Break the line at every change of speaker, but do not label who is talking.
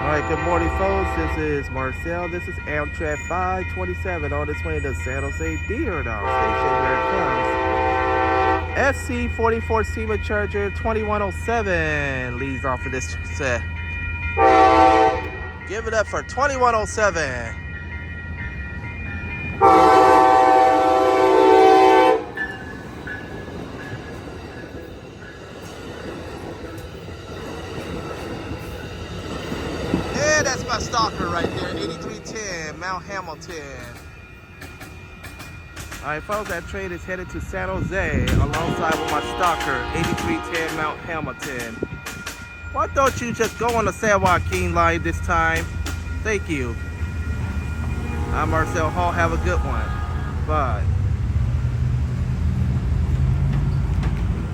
Alright, good morning folks. This is Marcel. This is Amtrak 527 on its way to San Jose Deer Down Station. Here it comes. SC44 Seaman Charger 2107 leads off of this set. Give it up for 2107. Yeah, that's my Stalker right there, 8310 Mount Hamilton. Alright folks, that train is headed to San Jose alongside with my Stalker, 8310 Mount Hamilton. Why don't you just go on the San Joaquin line this time? Thank you. I'm Marcel Hall. Have a good one. Bye.